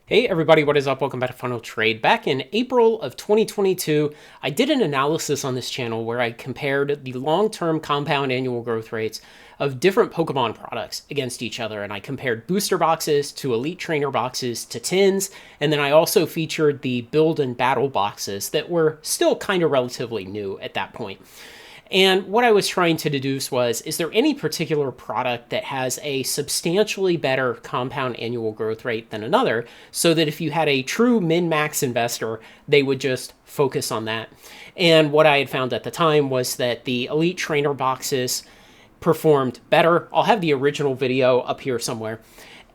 Hey everybody, what is up? Welcome back to Final Trade. Back in April of 2022, I did an analysis on this channel where I compared the long-term compound annual growth rates of different Pokemon products against each other. And I compared booster boxes to elite trainer boxes to tins. And then I also featured the build and battle boxes that were still kind of relatively new at that point. And what I was trying to deduce was, is there any particular product that has a substantially better compound annual growth rate than another, so that if you had a true min-max investor, they would just focus on that? And what I had found at the time was that the Elite Trainer boxes performed better. I'll have the original video up here somewhere.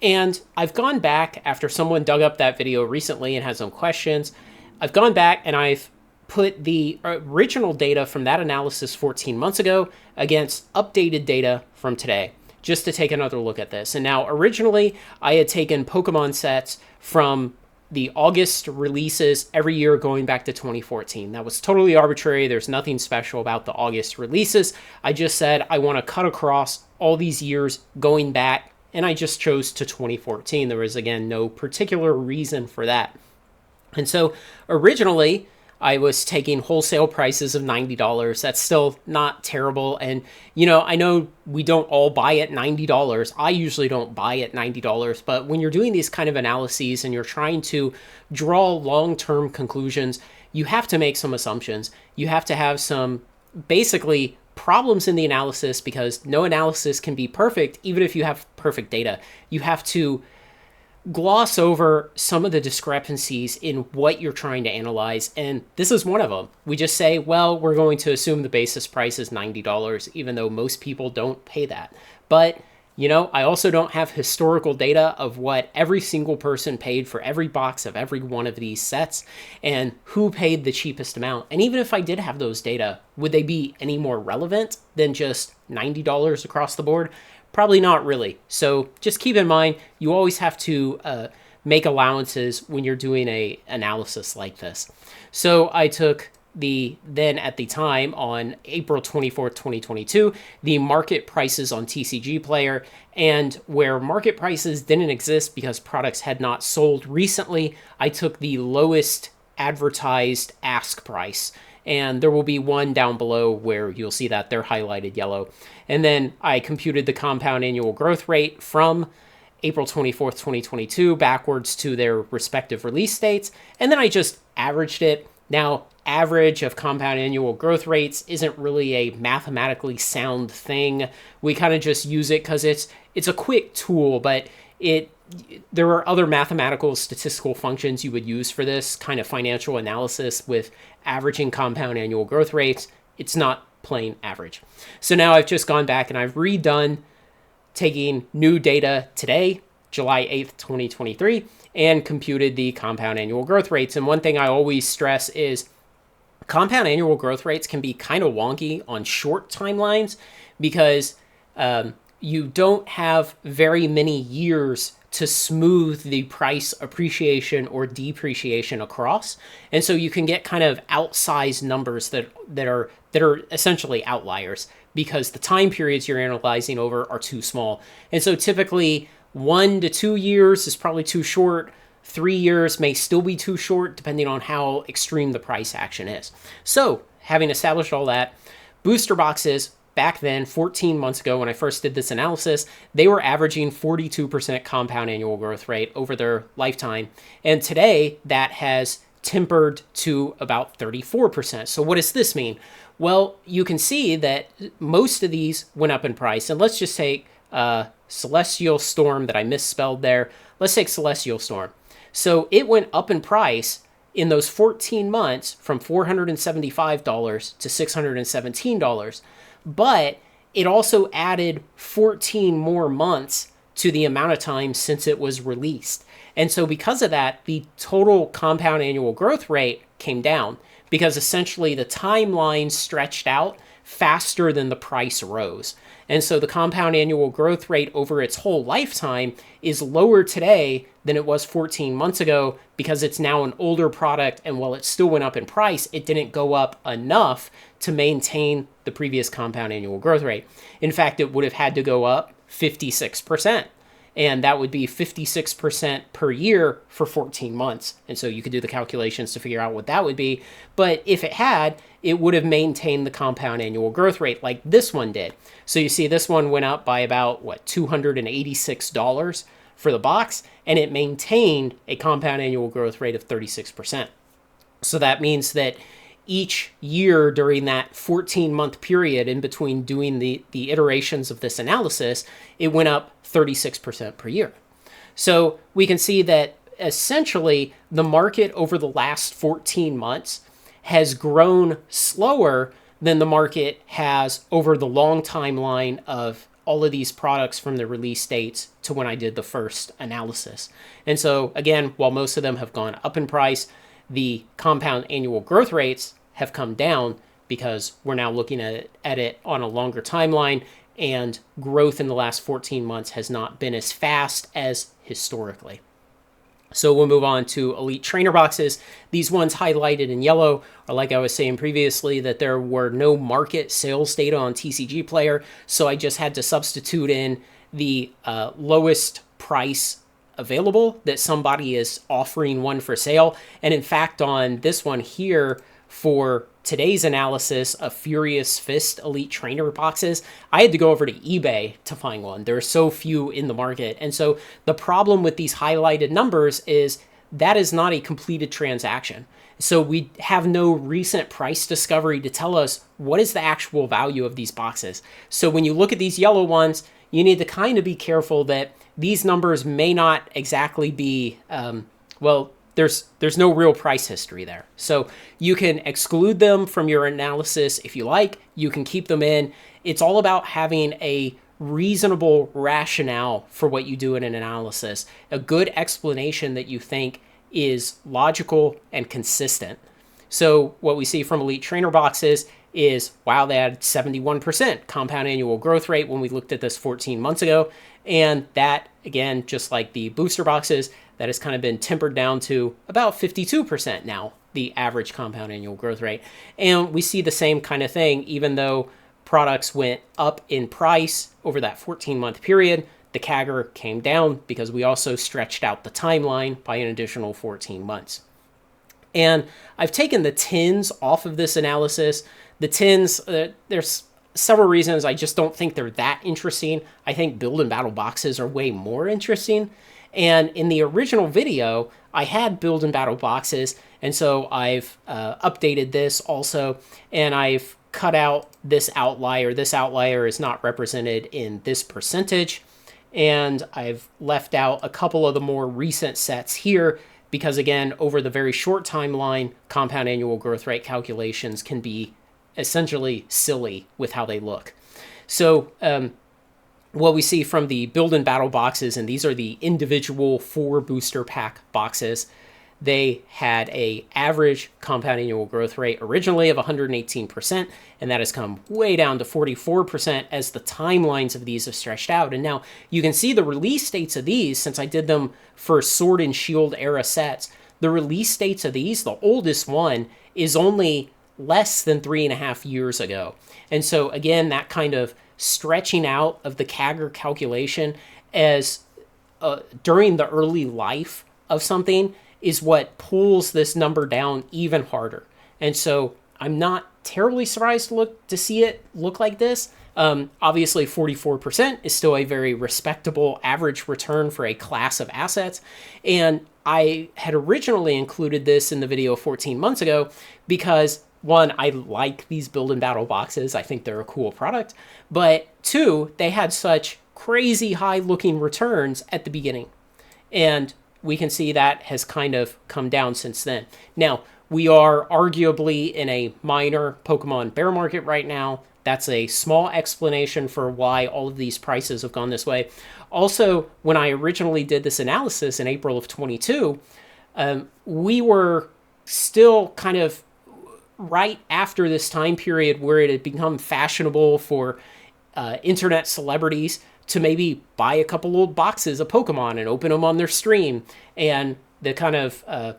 And I've gone back after someone dug up that video recently and has some questions. I've gone back and I've put the original data from that analysis 14 months ago against updated data from today, just to take another look at this. And now, originally, I had taken Pokemon sets from the August releases every year going back to 2014. That was totally arbitrary. There's nothing special about the August releases. I just said I want to cut across all these years going back, and I just chose to 2014. There was, again, no particular reason for that. And so, originally, I was taking wholesale prices of $90. That's still not terrible. And, I know we don't all buy at $90. I usually don't buy at $90. But when you're doing these kind of analyses and you're trying to draw long-term conclusions, you have to make some assumptions. You have to have some basically problems in the analysis, because no analysis can be perfect, even if you have perfect data. You have to gloss over some of the discrepancies in what you're trying to analyze, and this is one of them. We just say, well, we're going to assume the basis price is $90, even though most people don't pay that. But, I also don't have historical data of what every single person paid for every box of every one of these sets and who paid the cheapest amount. And even if I did have those data, would they be any more relevant than just $90 across the board? Probably not really. So just keep in mind, you always have to make allowances when you're doing a analysis like this. So I took then at the time on April 24th, 2022, the market prices on TCG Player, and where market prices didn't exist because products had not sold recently, I took the lowest advertised ask price. And there will be one down below where you'll see that they're highlighted yellow. And then I computed the compound annual growth rate from April 24th, 2022 backwards to their respective release dates. And then I just averaged it. Now, average of compound annual growth rates isn't really a mathematically sound thing. We kind of just use it because it's a quick tool, but there are other mathematical statistical functions you would use for this kind of financial analysis with averaging compound annual growth rates. It's not plain average. So now I've just gone back and I've redone taking new data today, July 8th, 2023, and computed the compound annual growth rates. And one thing I always stress is compound annual growth rates can be kind of wonky on short timelines because you don't have very many years to smooth the price appreciation or depreciation across. And so you can get kind of outsized numbers that are essentially outliers because the time periods you're analyzing over are too small. And so typically 1 to 2 years is probably too short. 3 years may still be too short depending on how extreme the price action is. So having established all that, booster boxes back then, 14 months ago when I first did this analysis, they were averaging 42% compound annual growth rate over their lifetime. And today, that has tempered to about 34%. So what does this mean? Well, you can see that most of these went up in price. And let's just take Celestial Storm that I misspelled there. Let's take Celestial Storm. So it went up in price in those 14 months from $475 to $617. But it also added 14 more months to the amount of time since it was released. And so because of that, the total compound annual growth rate came down because essentially the timeline stretched out faster than the price rose. And so the compound annual growth rate over its whole lifetime is lower today than it was 14 months ago because it's now an older product, and while it still went up in price, it didn't go up enough to maintain the previous compound annual growth rate. In fact, it would have had to go up 56%. and that would be 56% per year for 14 months. And so you could do the calculations to figure out what that would be. But if it had, it would have maintained the compound annual growth rate like this one did. So you see this one went up by about, $286 for the box, and it maintained a compound annual growth rate of 36%. So that means that each year during that 14-month period in between doing the iterations of this analysis, it went up 36% per year. So we can see that essentially the market over the last 14 months has grown slower than the market has over the long timeline of all of these products from the release dates to when I did the first analysis. And so again, while most of them have gone up in price, the compound annual growth rates have come down because we're now looking at it on a longer timeline, and growth in the last 14 months has not been as fast as historically. So we'll move on to Elite Trainer boxes. These ones highlighted in yellow are, like I was saying previously, that there were no market sales data on TCG Player, so I just had to substitute in the lowest price available that somebody is offering one for sale. And in fact, on this one here, for today's analysis of Furious Fist Elite Trainer boxes, I had to go over to eBay to find one. There are so few in the market. And so the problem with these highlighted numbers is that is not a completed transaction. So we have no recent price discovery to tell us what is the actual value of these boxes. So when you look at these yellow ones, you need to kind of be careful that these numbers may not exactly be, there's no real price history there. So you can exclude them from your analysis if you like. You can keep them in. It's all about having a reasonable rationale for what you do in an analysis, a good explanation that you think is logical and consistent. So what we see from Elite Trainer boxes is, wow, they had 71% compound annual growth rate when we looked at this 14 months ago. And that, again, just like the booster boxes, that has kind of been tempered down to about 52% now, the average compound annual growth rate. And we see the same kind of thing, even though products went up in price over that 14-month period, the CAGR came down because we also stretched out the timeline by an additional 14 months. And I've taken the tins off of this analysis. The tins, there's several reasons. I just don't think they're that interesting. I think build and battle boxes are way more interesting. And in the original video, I had build and battle boxes. And so I've updated this also, and I've cut out this outlier. This outlier is not represented in this percentage. And I've left out a couple of the more recent sets here because, again, over the very short timeline, compound annual growth rate calculations can be essentially silly with how they look. So what we see from the build and battle boxes, and these are the individual 4 booster pack boxes, they had a average compound annual growth rate originally of 118%, and that has come way down to 44% as the timelines of these have stretched out. And now you can see the release dates of these, since I did them for Sword and Shield era sets, the release dates of these, the oldest one is only less than 3.5 years ago. And so again, that kind of stretching out of the CAGR calculation as during the early life of something is what pulls this number down even harder. And so I'm not terribly surprised to see it look like this. Obviously, 44% is still a very respectable average return for a class of assets. And I had originally included this in the video 14 months ago because, one, I like these build and battle boxes. I think they're a cool product. But 2, they had such crazy high looking returns at the beginning. And we can see that has kind of come down since then. Now, we are arguably in a minor Pokemon bear market right now. That's a small explanation for why all of these prices have gone this way. Also, when I originally did this analysis in April of 22, we were still kind of right after this time period where it had become fashionable for internet celebrities to maybe buy a couple old boxes of Pokemon and open them on their stream. And the kind of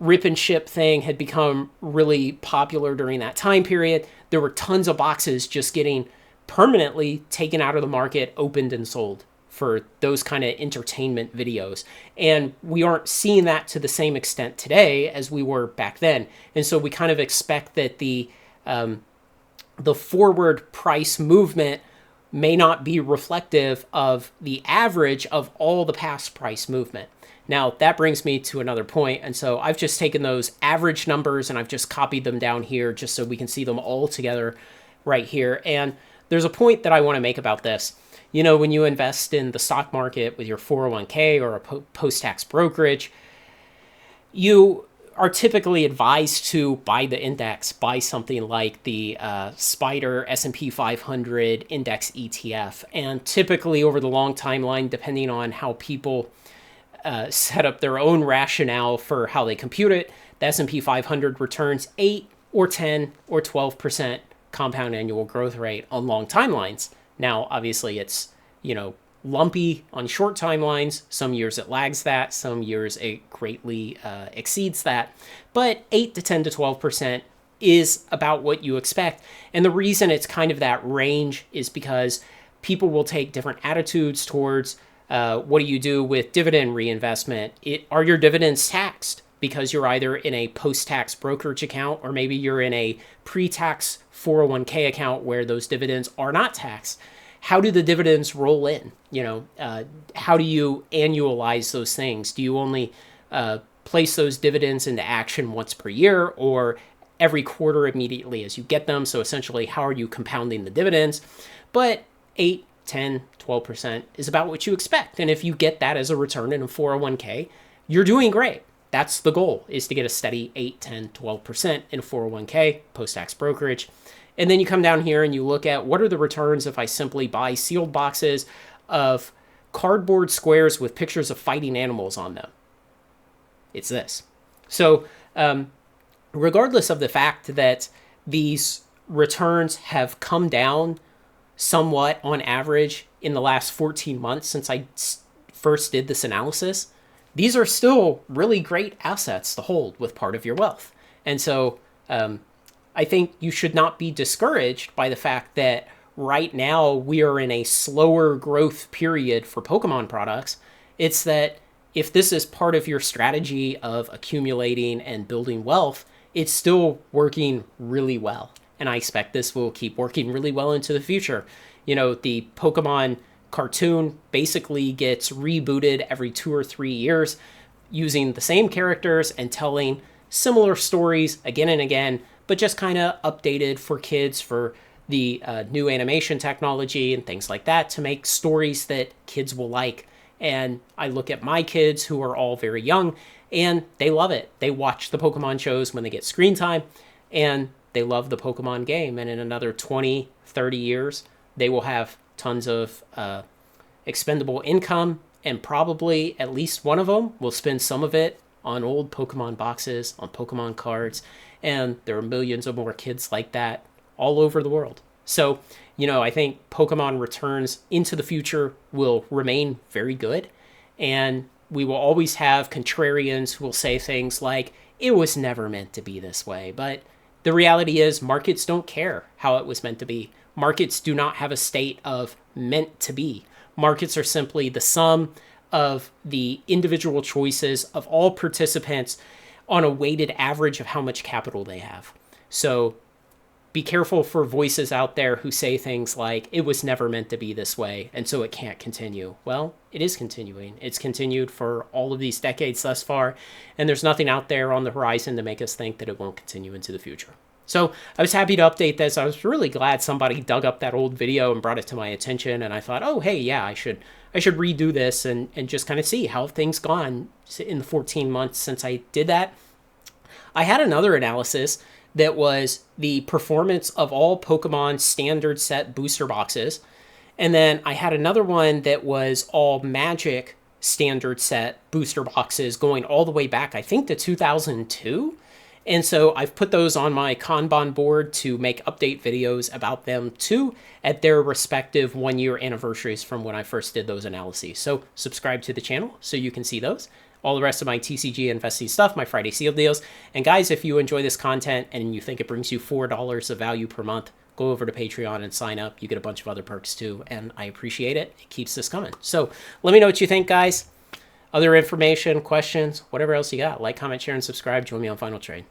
rip and ship thing had become really popular during that time period. There were tons of boxes just getting permanently taken out of the market, opened and sold for those kind of entertainment videos. And we aren't seeing that to the same extent today as we were back then. And so we kind of expect that the forward price movement may not be reflective of the average of all the past price movement. Now, that brings me to another point. And so I've just taken those average numbers and I've just copied them down here just so we can see them all together right here. And there's a point that I want to make about this. You know, when you invest in the stock market with your 401k or a post-tax brokerage, you are typically advised to buy the index, buy something like the SPDR S&P 500 index ETF. And typically over the long timeline, depending on how people set up their own rationale for how they compute it, the S&P 500 returns 8 or 10 or 12% compound annual growth rate on long timelines. Now, obviously, it's, you know, lumpy on short timelines. Some years it lags that. Some years it greatly exceeds that. But 8 to 10 to 12% is about what you expect. And the reason it's kind of that range is because people will take different attitudes towards what do you do with dividend reinvestment? Are your dividends taxed? Because you're either in a post-tax brokerage account or maybe you're in a pre-tax 401k account where those dividends are not taxed. How do the dividends roll in? You know, how do you annualize those things? Do you only place those dividends into action once per year or every quarter immediately as you get them? So essentially, how are you compounding the dividends? But 8, 10, 12% is about what you expect. And if you get that as a return in a 401k, you're doing great. That's the goal, is to get a steady 8, 10, 12% in a 401k, post-tax brokerage. And then you come down here and you look at what are the returns if I simply buy sealed boxes of cardboard squares with pictures of fighting animals on them. It's this. So regardless of the fact that these returns have come down somewhat on average in the last 14 months since I first did this analysis, these are still really great assets to hold with part of your wealth. And so I think you should not be discouraged by the fact that right now we are in a slower growth period for Pokemon products. It's that if this is part of your strategy of accumulating and building wealth, it's still working really well. And I expect this will keep working really well into the future. You know, the Pokemon cartoon basically gets rebooted every 2 or 3 years using the same characters and telling similar stories again and again, but just kind of updated for kids for the new animation technology and things like that to make stories that kids will like. And I look at my kids who are all very young and they love it. They watch the Pokemon shows when they get screen time and they love the Pokemon game. And in another 20, 30 years, they will have tons of expendable income and probably at least one of them will spend some of it on old Pokemon boxes, on Pokemon cards. And there are millions of more kids like that all over the world. So, you know, I think Pokemon returns into the future will remain very good. And we will always have contrarians who will say things like, it was never meant to be this way. But the reality is markets don't care how it was meant to be. Markets do not have a state of meant to be. Markets are simply the sum of the individual choices of all participants on a weighted average of how much capital they have. So be careful for voices out there who say things like, it was never meant to be this way, and so it can't continue. Well, it is continuing. It's continued for all of these decades thus far, and there's nothing out there on the horizon to make us think that it won't continue into the future. So I was happy to update this. I was really glad somebody dug up that old video and brought it to my attention, and I thought, oh, hey, yeah, I should redo this and just kind of see how things gone in the 14 months since I did that. I had another analysis that was the performance of all Pokemon standard set booster boxes. And then I had another one that was all Magic standard set booster boxes going all the way back, I think, to 2002. And so I've put those on my Kanban board to make update videos about them too at their respective 1-year anniversaries from when I first did those analyses. So subscribe to the channel so you can see those. All the rest of my TCG investing stuff, my Friday seal deals. And guys, if you enjoy this content and you think it brings you $4 of value per month, go go over to Patreon and sign up. You get a bunch of other perks too, and I appreciate it. It keeps this coming. So let me know what you think, guys. Other information, questions, whatever else you got. Like, comment, share, and subscribe. Join me on Final Trade.